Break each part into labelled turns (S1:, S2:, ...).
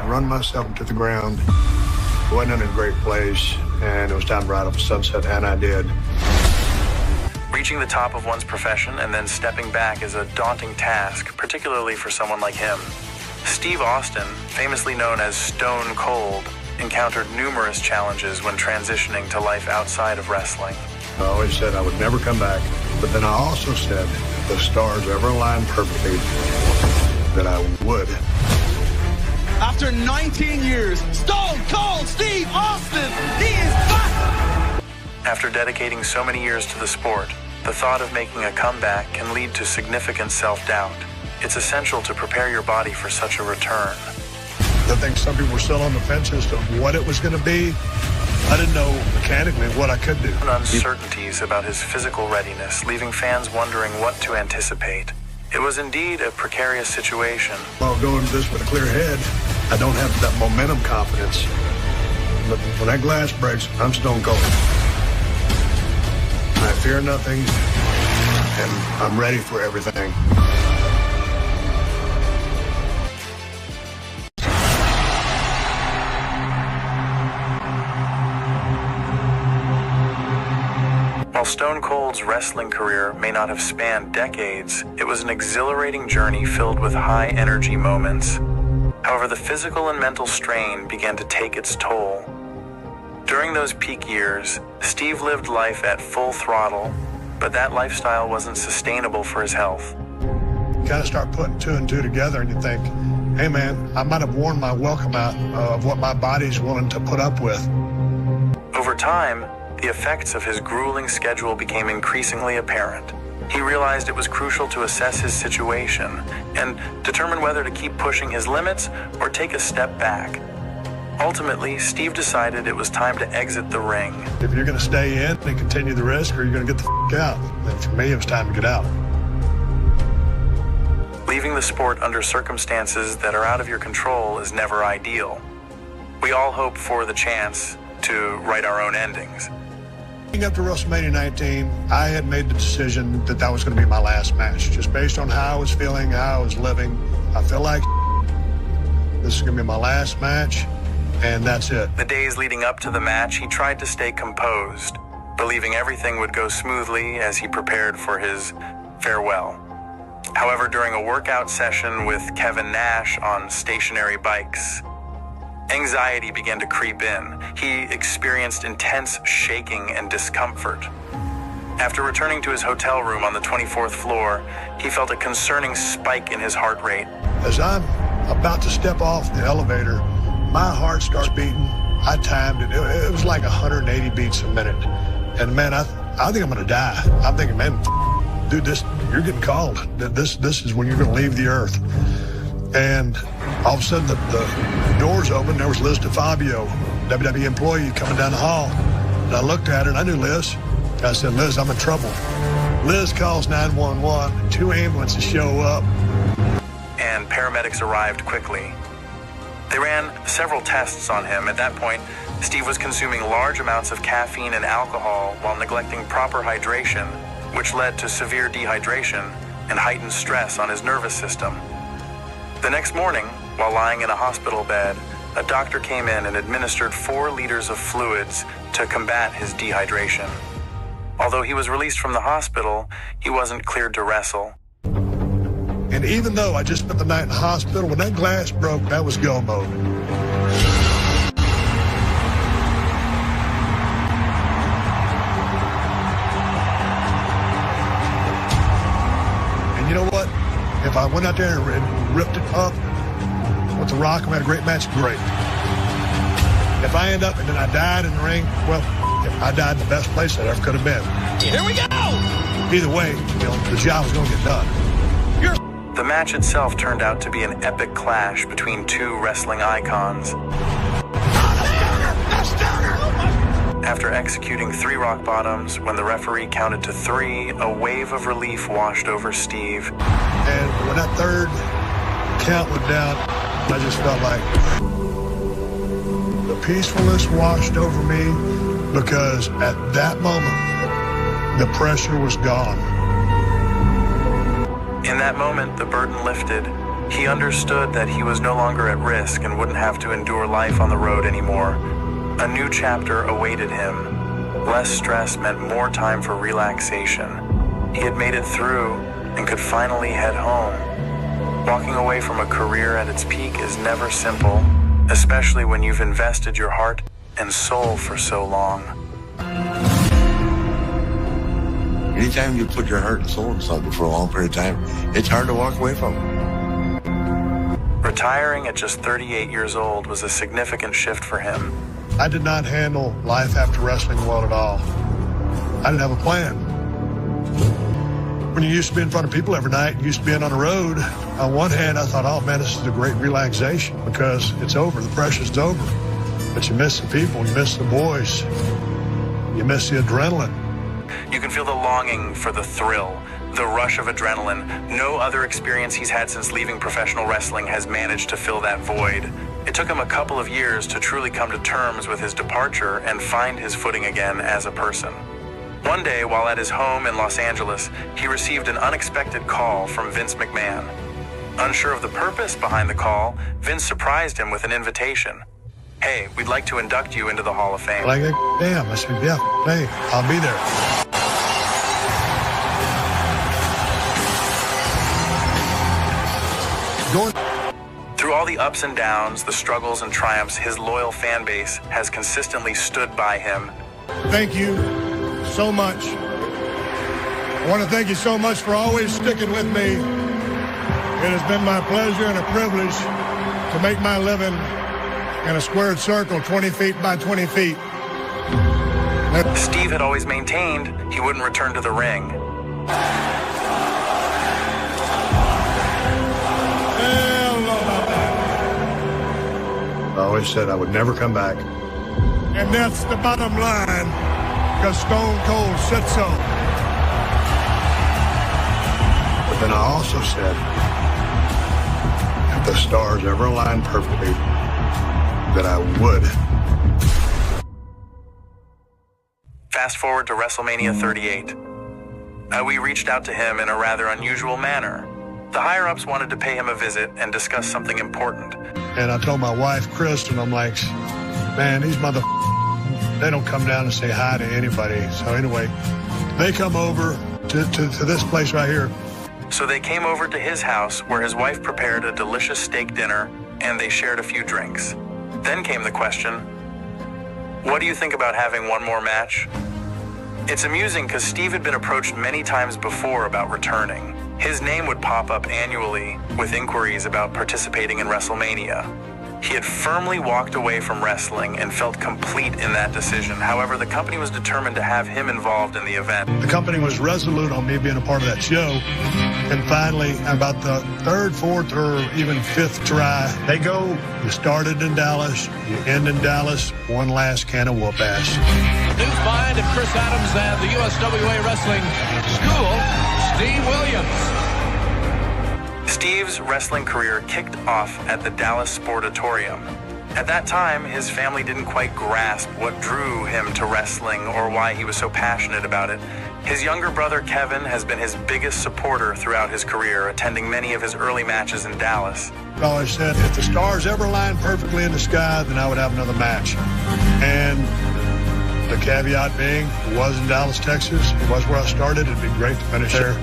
S1: I'd run myself to the ground. I wasn't in a great place, and it was time to ride off the sunset, and I did.
S2: Reaching the top of one's profession and then stepping back is a daunting task, particularly for someone like him. Steve Austin, famously known as Stone Cold, encountered numerous challenges when transitioning to life outside of wrestling.
S1: I always said I would never come back, but then I also said if the stars ever aligned perfectly, that I would.
S3: After 19 years, Stone Cold Steve Austin, he is back!
S2: After dedicating so many years to the sport, the thought of making a comeback can lead to significant self-doubt. It's essential to prepare your body for such a return.
S1: I think some people were still on the fence as to what it was going to be. I didn't know mechanically what I could do.
S2: Uncertainties about his physical readiness, leaving fans wondering what to anticipate. It was indeed a precarious situation.
S1: While going into this with a clear head, I don't have that momentum confidence. But when that glass breaks, I'm Stone Cold. I fear nothing, and I'm ready for everything.
S2: While Stone Cold's wrestling career may not have spanned decades, it was an exhilarating journey filled with high-energy moments. However, the physical and mental strain began to take its toll. During those peak years, Steve lived life at full throttle, but that lifestyle wasn't sustainable for his health.
S1: You kind of start putting two and two together, and you think, hey man, I might have worn my welcome out of what my body's willing to put up with.
S2: Over time, the effects of his grueling schedule became increasingly apparent. He realized it was crucial to assess his situation and determine whether to keep pushing his limits or take a step back. Ultimately, Steve decided it was time to exit the ring.
S1: If you're going to stay in and continue the risk, or you're going to get the f*** out. And for me, it was time to get out.
S2: Leaving the sport under circumstances that are out of your control is never ideal. We all hope for the chance to write our own endings.
S1: Leading up to WrestleMania 19, I had made the decision that was going to be my last match. Just based on how I was feeling, how I was living, I feel like this is going to be my last match, and that's it.
S2: The days leading up to the match, he tried to stay composed, believing everything would go smoothly as he prepared for his farewell. However, during a workout session with Kevin Nash on stationary bikes, anxiety began to creep in. He experienced intense shaking and discomfort. After returning to his hotel room on the 24th floor, he felt a concerning spike in his heart rate.
S1: As I'm about to step off the elevator, my heart starts beating. I timed it. It was like 180 beats a minute. And man, I think I'm going to die. I'm thinking, man, dude, you're getting called. This is when you're going to leave the earth. And all of a sudden, the doors opened. There was Liz DeFabio, WWE employee, coming down the hall. And I looked at her, and I knew Liz. I said, Liz, I'm in trouble. Liz calls 911. 2 ambulances show up.
S2: And paramedics arrived quickly. They ran several tests on him. At that point, Steve was consuming large amounts of caffeine and alcohol while neglecting proper hydration, which led to severe dehydration and heightened stress on his nervous system. The next morning, while lying in a hospital bed, a doctor came in and administered 4 liters of fluids to combat his dehydration. Although he was released from the hospital, he wasn't cleared to wrestle.
S1: And even though I just spent the night in the hospital, when that glass broke, that was go mode. And you know what? If I went out there and ripped it up with The Rock and we had a great match, great. If I end up and then I died in the ring, well, I died in the best place that I ever could have been.
S3: Here we go!
S1: Either way, the job was going to get done.
S2: The match itself turned out to be an epic clash between 2 wrestling icons. After executing 3 rock bottoms, when the referee counted to 3, a wave of relief washed over Steve.
S1: And when that 3rd count went down, I just felt like the peacefulness washed over me, because at that moment, the pressure was gone.
S2: In that moment, the burden lifted, He understood that he was no longer at risk and wouldn't have to endure life on the road anymore. A new chapter awaited him. Less stress meant more time for relaxation. He had made it through and could finally head home. Walking away from a career at its peak is never simple, especially when you've invested your heart and soul for so long.
S4: Anytime you put your heart and soul into something for a long period of time, it's hard to walk away from it.
S2: Retiring at just 38 years old was a significant shift for him.
S1: I did not handle life after wrestling well at all. I didn't have a plan. When you used to be in front of people every night, you used to be on the road, on one hand, I thought, oh man, this is a great relaxation because it's over, the pressure's over. But you miss the people, you miss the boys, you miss the adrenaline.
S2: You can feel the longing for the thrill, the rush of adrenaline. No other experience he's had since leaving professional wrestling has managed to fill that void. It took him a couple of years to truly come to terms with his departure and find his footing again as a person. One day, while at his home in Los Angeles, he received an unexpected call from Vince McMahon. Unsure of the purpose behind the call, Vince surprised him with an invitation. Hey, we'd like to induct you into the Hall of Fame.
S1: Like, damn, I said, yeah, hey, I'll be there.
S2: Through all the ups and downs, the struggles and triumphs, his loyal fan base has consistently stood by him.
S1: Thank you so much. I want to thank you so much for always sticking with me. It has been my pleasure and a privilege to make my living in a squared circle 20 feet by 20 feet.
S2: Steve had always maintained he wouldn't return to the ring.
S1: I always said I would never come back. And that's the bottom line, because Stone Cold said so. But then I also said, if the stars ever aligned perfectly, that I would.
S2: Fast forward to WrestleMania 38. We reached out to him in a rather unusual manner. The higher-ups wanted to pay him a visit and discuss something important.
S1: And I told my wife, Kristen, I'm like, man, these they don't come down and say hi to anybody. So anyway, they come over to this place right here.
S2: So they came over to his house where his wife prepared a delicious steak dinner and they shared a few drinks. Then came the question, what do you think about having one more match? It's amusing because Steve had been approached many times before about returning. His name would pop up annually with inquiries about participating in WrestleMania. He had firmly walked away from wrestling and felt complete in that decision. However, the company was determined to have him involved in the event.
S1: The company was resolute on me being a part of that show. And finally, about the third, fourth, or even fifth try, they go, you started in Dallas, you end in Dallas, one last can of whoop ass.
S3: News behind of Chris Adams and the USWA Wrestling School, Steve Williams.
S2: Steve's wrestling career kicked off at the Dallas Sportatorium. At that time, his family didn't quite grasp what drew him to wrestling or why he was so passionate about it. His younger brother, Kevin, has been his biggest supporter throughout his career, attending many of his early matches in Dallas.
S1: I always said, if the stars ever aligned perfectly in the sky, then I would have another match. And the caveat being, it was in Dallas, Texas. It was where I started. It'd be great to finish there.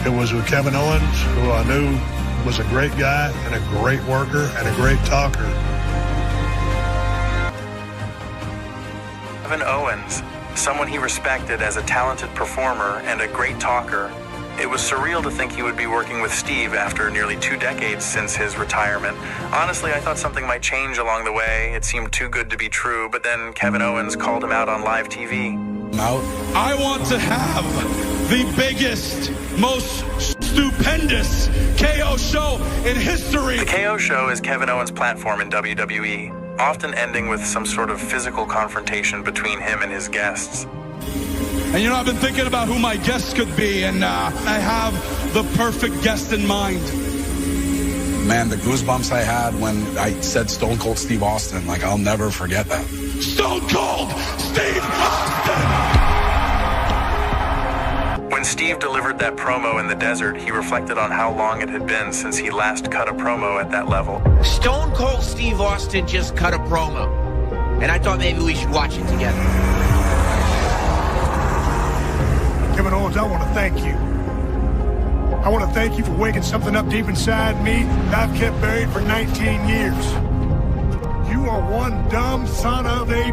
S1: It was with Kevin Owens, who I knew was a great guy and a great worker and a great talker.
S2: Kevin Owens, someone he respected as a talented performer and a great talker. It was surreal to think he would be working with Steve after nearly 2 decades since his retirement. Honestly, I thought something might change along the way. It seemed too good to be true, but then Kevin Owens called him out on live TV.
S3: I want to have the biggest, most stupendous KO show in history.
S2: The KO show is Kevin Owens' platform in WWE, often ending with some sort of physical confrontation between him and his guests.
S3: And you know, I've been thinking about who my guests could be, and I have the perfect guest in mind.
S5: Man, the goosebumps I had when I said Stone Cold Steve Austin, like, I'll never forget that.
S3: Stone Cold Steve Austin!
S2: When When Steve delivered that promo in the desert, he reflected on how long it had been since he last cut a promo at that level.
S6: Stone Cold Steve Austin just cut a promo, and I thought maybe we should watch it together.
S1: Kevin Owens, I want to thank you. I want to thank you for waking something up deep inside me that I've kept buried for 19 years. You are one dumb son of a...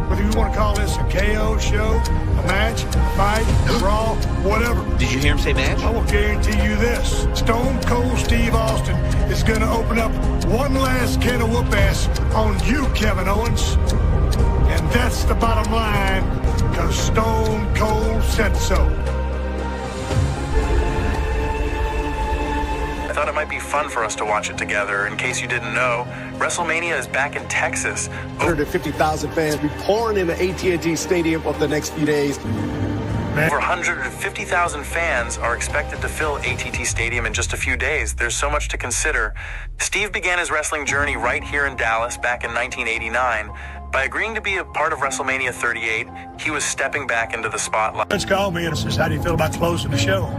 S1: Whether you want to call this a KO show, a match, a fight, a brawl, whatever.
S6: Did you hear him say match?
S1: I will guarantee you this. Stone Cold Steve Austin is going to open up one last can of whoop ass on you, Kevin Owens. And that's the bottom line, because Stone Cold said so.
S2: I thought it might be fun for us to watch it together. In case you didn't know, WrestleMania is back in Texas.
S7: 150,000 fans be pouring into AT&T Stadium over the next few days.
S2: Over 150,000 fans are expected to fill AT&T Stadium in just a few days. There's so much to consider. Steve began his wrestling journey right here in Dallas back in 1989. By agreeing to be a part of WrestleMania 38, he was stepping back into the spotlight.
S1: Let's call me and says, how do you feel about closing the show?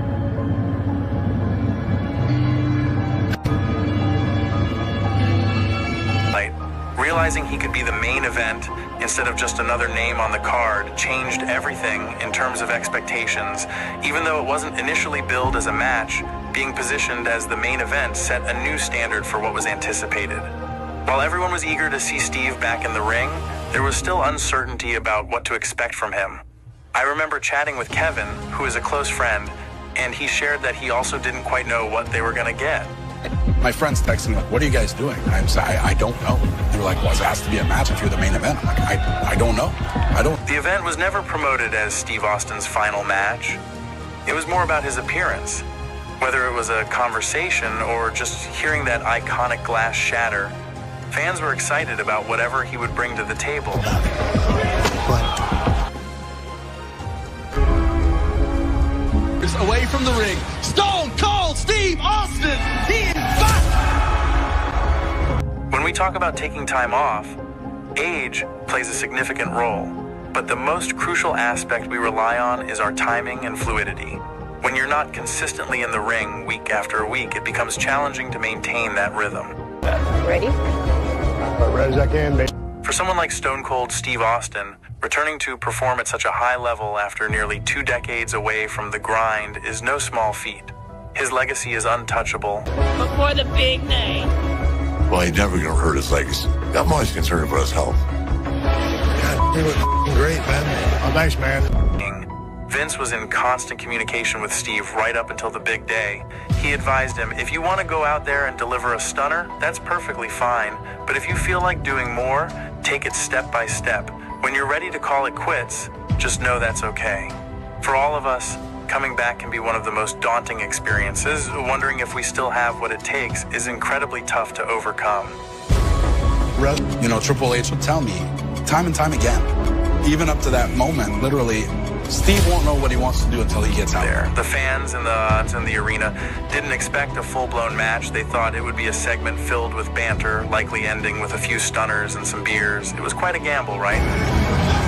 S2: Realizing he could be the main event instead of just another name on the card changed everything in terms of expectations. Even though it wasn't initially billed as a match, being positioned as the main event set a new standard for what was anticipated. While everyone was eager to see Steve back in the ring, there was still uncertainty about what to expect from him. I remember chatting with Kevin, who is a close friend, and he shared that he also didn't quite know what they were going to get.
S5: My friends texted me, like, what are you guys doing? I'm saying, I don't know. They were like, well, it has to be a match if you're the main event. I'm like, I don't know.
S2: The event was never promoted as Steve Austin's final match. It was more about his appearance. Whether it was a conversation or just hearing that iconic glass shatter, fans were excited about whatever he would bring to the table.
S3: Away from the ring, Stone Cold Steve Austin, he is back!
S2: When we talk about taking time off, age plays a significant role, but the most crucial aspect we rely on is our timing and fluidity. When you're not consistently in the ring week after week, it becomes challenging to maintain that rhythm.
S8: Ready?
S1: Ready as I can, baby.
S2: For someone like Stone Cold Steve Austin, returning to perform at such a high level after nearly 2 decades away from the grind is no small feat. His legacy is untouchable.
S8: Before the big name.
S4: Well, he's never going to hurt his legacy. I'm always concerned about his health.
S1: God, you look great, man. Oh, thanks, man.
S2: Vince was in constant communication with Steve right up until the big day. He advised him, if you want to go out there and deliver a stunner, that's perfectly fine. But if you feel like doing more, take it step by step. When you're ready to call it quits, just know that's okay. For all of us, coming back can be one of the most daunting experiences. Wondering if we still have what it takes is incredibly tough to overcome.
S5: You know, Triple H would tell me time and time again, even up to that moment, literally, Steve won't know what he wants to do until he gets out
S2: there. The fans in the arena didn't expect a full-blown match. They thought it would be a segment filled with banter, likely ending with a few stunners and some beers. It was quite a gamble, right?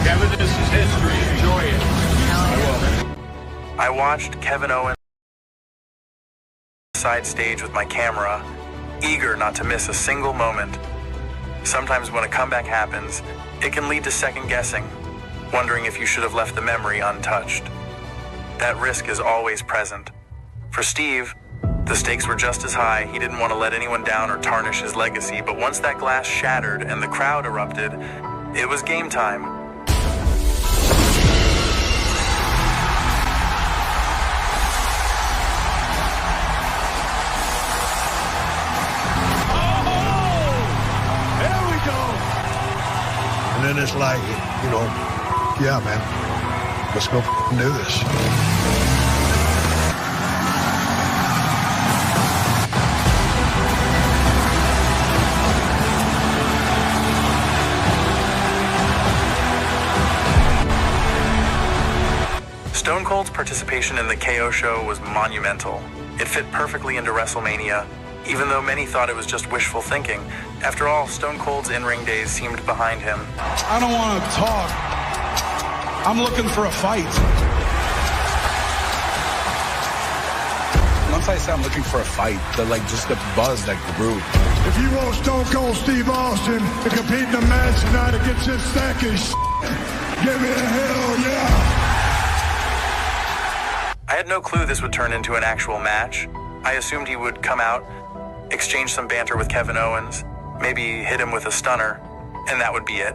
S3: Kevin, this is history. Enjoy it.
S2: I watched Kevin Owens side stage with my camera, eager not to miss a single moment. Sometimes when a comeback happens, it can lead to second guessing, wondering if you should have left the memory untouched. That risk is always present. For Steve, the stakes were just as high. He didn't want to let anyone down or tarnish his legacy, but once that glass shattered and the crowd erupted, it was game time.
S1: There we go. And then it's like, you know, yeah, man, let's go do this.
S2: Stone Cold's participation in the KO show was monumental. It fit perfectly into WrestleMania, even though many thought it was just wishful thinking. After all, Stone Cold's in-ring days seemed behind him.
S3: I don't want to talk. I'm looking for a fight.
S5: once I said I'm looking for a fight, the buzz that grew.
S1: If you want Stone Cold Steve Austin to compete in a match tonight against this sack of shit, give me a hell yeah.
S2: I had no clue this would turn into an actual match. I assumed he would come out, exchange some banter with Kevin Owens, maybe hit him with a stunner, and that would be it.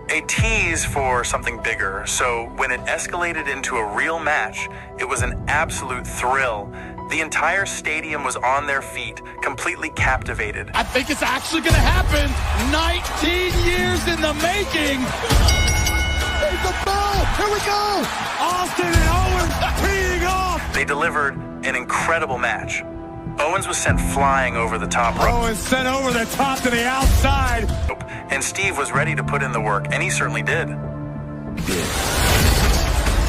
S2: A tease for something bigger, so when it escalated into a real match, it was an absolute thrill. The entire stadium was on their feet, completely captivated.
S3: I think it's actually going to happen. 19 years in the making.
S1: There's the ball. Here we go.
S3: Austin and Owens teeing off.
S2: They delivered an incredible match. Owens was sent flying over the top rope.
S3: Owens sent over the top to the outside.
S2: And Steve was ready to put in the work, and he certainly did.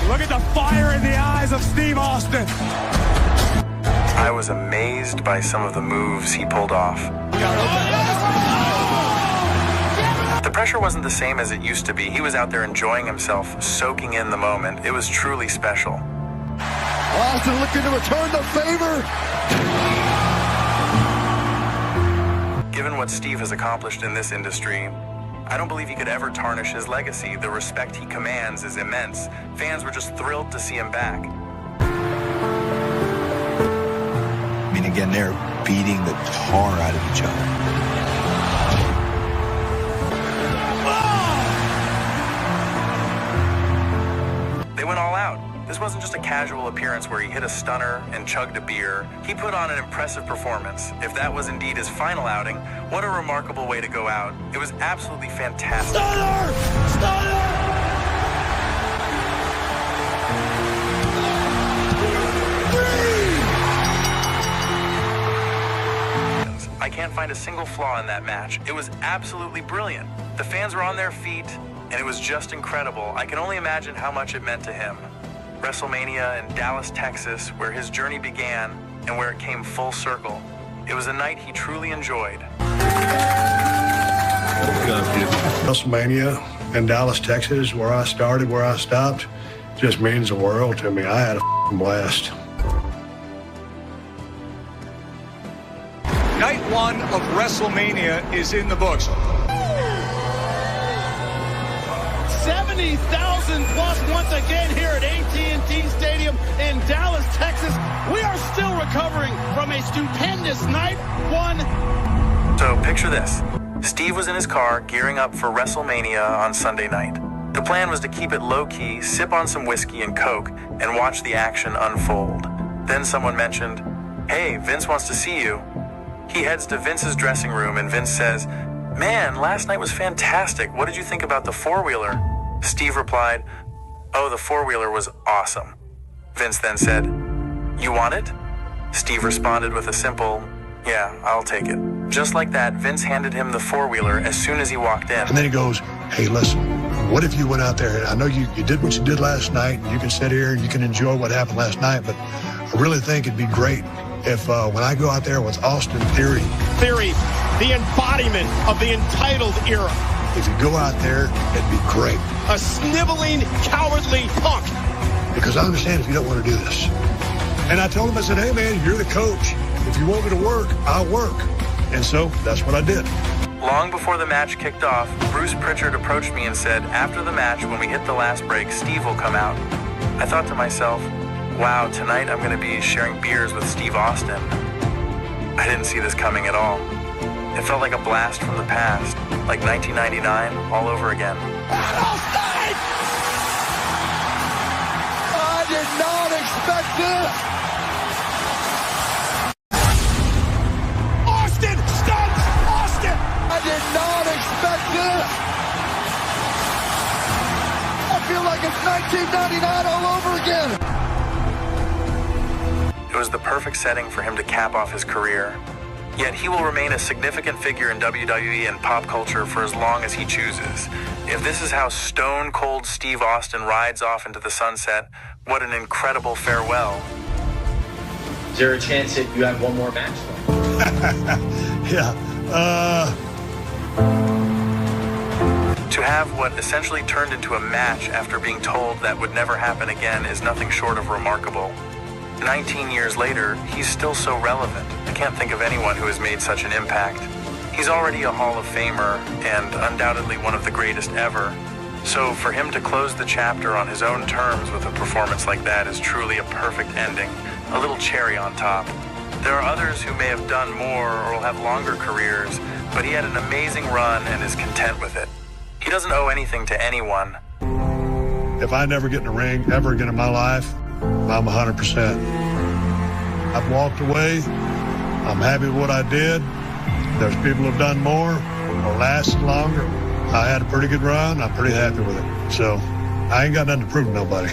S3: Look at the fire in the eyes of Steve Austin.
S2: I was amazed by some of the moves he pulled off. The pressure wasn't the same as it used to be. He was out there enjoying himself, soaking in the moment. It was truly special.
S1: Austin looking to return the favor.
S2: Given what Steve has accomplished in this industry, I don't believe he could ever tarnish his legacy. The respect he commands is immense. Fans were just thrilled to see him back.
S4: I mean, again, they're beating the tar out of each other.
S2: They went all out. This wasn't just a casual appearance where he hit a stunner and chugged a beer. He put on an impressive performance. If that was indeed his final outing, what a remarkable way to go out. It was absolutely fantastic.
S3: Stunner! Stunner!
S2: I can't find a single flaw in that match. It was absolutely brilliant. The fans were on their feet, and it was just incredible. I can only imagine how much it meant to him. WrestleMania in Dallas, Texas, where his journey began and where it came full circle. It was a night he truly enjoyed.
S1: WrestleMania in Dallas, Texas, where I started, where I stopped, just means the world to me. I had a blast.
S9: Night one of WrestleMania is in the books.
S3: 70,000 plus once again here at AT&T Stadium in Dallas, Texas. We are still recovering from a stupendous night one.
S2: So picture this. Steve was in his car gearing up for WrestleMania on Sunday night. The plan was to keep it low-key, sip on some whiskey and Coke, and watch the action unfold. Then someone mentioned, "Hey, Vince wants to see you." He heads to Vince's dressing room and Vince says, "Man, last night was fantastic. What did you think about the four-wheeler?" Steve replied, "Oh, the four-wheeler was awesome." Vince then said, "You want it?" Steve responded with a simple, "Yeah, I'll take it." Just like that, Vince handed him the four-wheeler as soon as he walked in.
S1: And then he goes, "Hey, listen, what if you went out there? I know you did what you did last night, and you can sit here and you can enjoy what happened last night, but I really think it'd be great if when I go out there with Austin Theory,
S7: the embodiment of the entitled era.
S1: if you go out there, it'd be great.
S7: A sniveling, cowardly punk.
S1: Because I understand if you don't want to do this." And I told him, I said, "Hey, man, you're the coach. If you want me to work, I'll work." And so that's what I did.
S2: Long before the match kicked off, Bruce Pritchard approached me and said, "After the match, when we hit the last break, Steve will come out." I thought to myself, wow, tonight I'm going to be sharing beers with Steve Austin. I didn't see this coming at all. It felt like a blast from the past, like 1999 all over again.
S1: I did not expect this.
S3: Austin stuns Austin.
S1: I did not expect this. I feel like it's 1999 all over again.
S2: It was the perfect setting for him to cap off his career. Yet he will remain a significant figure in WWE and pop culture for as long as he chooses. If this is how Stone Cold Steve Austin rides off into the sunset, what an incredible farewell.
S10: Is there a chance that you have one more match?
S1: Yeah.
S2: To have what essentially turned into a match after being told that would never happen again is nothing short of remarkable. 19 years later, he's still so relevant. I can't think of anyone who has made such an impact. He's already a Hall of Famer and undoubtedly one of the greatest ever. So for him to close the chapter on his own terms with a performance like that is truly a perfect ending, a little cherry on top. There are others who may have done more or will have longer careers, but he had an amazing run and is content with it. He doesn't owe anything to anyone.
S1: If I never get in the ring ever again in my life, I'm 100%. I've walked away. I'm happy with what I did. There's people who have done more or lasted longer. I had a pretty good run. I'm pretty happy with it. So I ain't got nothing to prove to nobody.